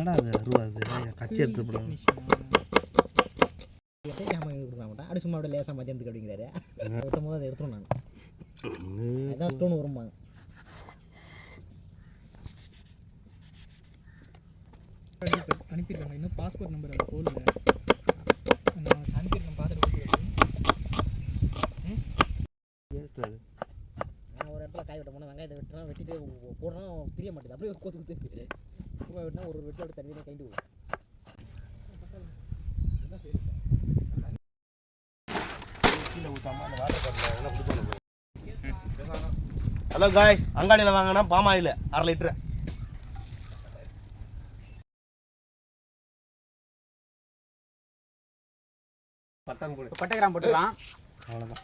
என்னடா அது அருவாது கச்சி எடுத்து போடுவோம். அப்படி சும்மா அப்படியே லேசாக மத்தியானத்துக்கு அப்படிங்கிறாரு. வெட்டும் போது அதை எடுத்துரும் நான். அதான் ஸ்டோன் வரும்பாங்க. அனுப்பியிருக்காங்க. இன்னும் பாஸ்போர்ட் நம்பர் அதை போடல. நான் அனுப்பியிருக்கேன். பார்த்துட்டு நான் ஒரு இடத்துல காய் வெட்ட போனால் வெங்காயத்தை வெட்டுறோம், வெட்டிட்டு போடுறோம், பிரிய மாட்டேது. அப்படியே ஒரு கோத்து கொடுத்து சும்மா வெட்டினா ஒரு வெட்டி அப்படி தண்ணி கைண்டு போகும். ஹலோ காய்ஸ், அங்காடியில் வாங்கினா பாமாயில் 1/2 லிட்டரு. பட்டை கிராம் போட்டுக்கலாம். அவ்வளோதான்.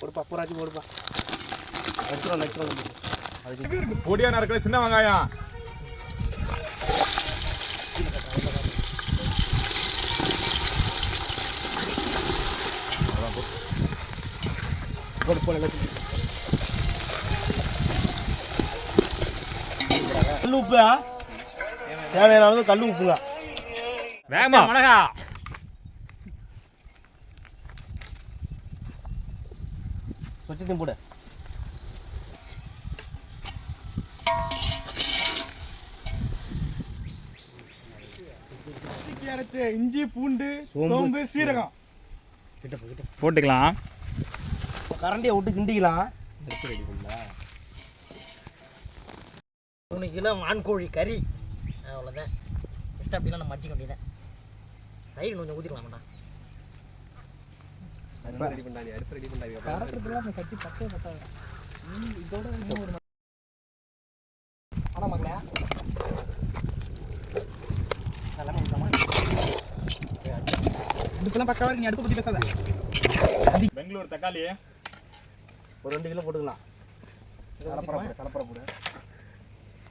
போடுப்பா பூராச்சி போடுப்பா. அதுக்கு பொடியா நறுக்கிற சின்ன வெங்காயம். கல் உப்பு தேவையான அளவு கல் உப்புங்க. வேகமா மிளகா. சொச்சத்தையும் போடு. இஞ்சி, பூண்டு, சோம்பு, சீரகம் போட்டுக்கலாம். கரண்டியை விட்டு கிண்டிக்கலாம். 3 கிலோ மான்கோழி கறி. அவ்வளோதான். எக்ஸ்ட்ரா அப்படின்னா நம்ம மடிக்க வேண்டியதான். தயிர் கொஞ்சம் ஊற்றிக்கலாம்டா. ரெடி பண்ணாங்க. சட்டி பத்தே பத்தாது. இதோட இன்னும் ஒரு ஆனால் மங்களா இதுக்கெல்லாம் பக்காவாக நீ அடுப்பு பற்றி பேசாத. பெங்களூர் தக்காளி ஒரு 2 கிலோ போட்டுக்கலாம். சலப்பரை போடு.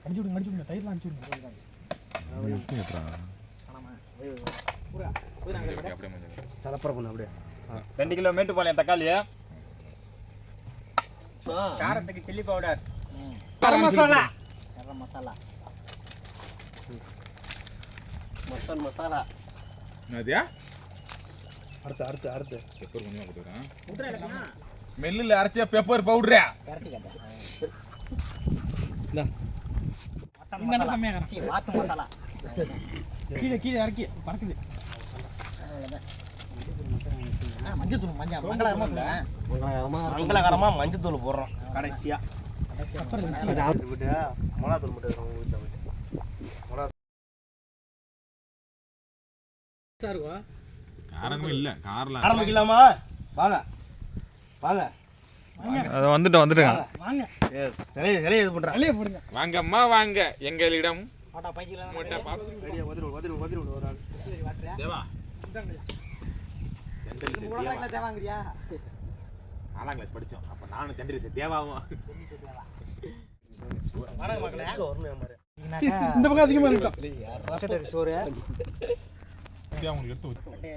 அடிச்சு விடுங்க. தயிர்லாம் அடிச்சு விடுங்க. 'சலப்பரை பண்ணு அப்படியே. 2 கிலோ மேட்டுப்பாளையம் தக்காளி. காரத்துக்கு chilli powder, garam masala, mutton masala. என்னதியா? அடுத்து பெப்பர் கொஞ்சமா போட்டுறேன். மெல்லில் அரைச்ச பெப்பர் பவுடரா. வாத்து மசாலா கீழே இறக்கி பறக்குது. மங்களகரமாக மஞ்சத்தூள் போடுறோம் கடைசியா. மிளகாத்தூள் மட்டும் காரமே இல்ல. காரல ஆரம்பிக்கலாமா? வாங்க அது வந்துட்டேங்க. வாங்க சிலையை இது பண்ணுறேன். வெளியே போடுங்க. வாங்கம்மா வாங்க எங்களிடம். ஆட்டா பைக்கில் ஒரு ஆள் தேவா தேவாங்கிறியா? 4ஆம் கிளாஸ் படிச்சோம். அப்ப நானும் தெண்டல் தேவாவும். இந்த பக்கம் அதிகமாக இருக்கும். சோறு உங்களுக்கு எடுத்து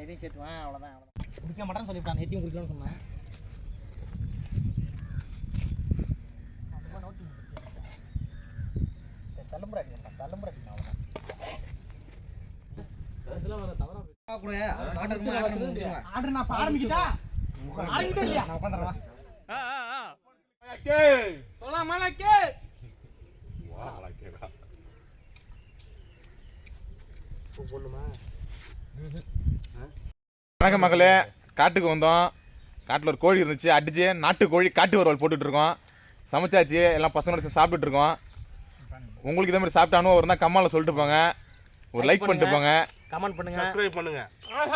இதையும் சேர்த்துவேன். அவ்வளோதான். குடிக்க மாட்டேன்னு சொல்லிவிட்டான். எத்தையும் குடிக்கலாம்னு சொன்னேன். வணக்கம் மக்களே, காட்டுக்கு வந்தோம். காட்டில் ஒரு கோழி இருந்துச்சு, அடிச்சு நாட்டு கோழி காட்டு வறுவல் போட்டுட்டு இருக்கோம். சமைச்சாச்சு, எல்லாம் பசங்களோட சாப்பிட்டுட்டு இருக்கோம். உங்களுக்கு இதே மாதிரி சாப்பிட்ட அனுபவம் இருந்தால் கம்மாவில் சொல்லிட்டு போங்க. ஒரு லைக் பண்ணிட்டு போங்க, கமெண்ட் பண்ணுங்க, சப்ஸ்கிரைப் பண்ணுங்க,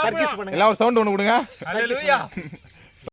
சர்வீஸ் பண்ணுங்க. எல்லாம் ஒரு சவுண்ட் ஒன்று கொடுங்க.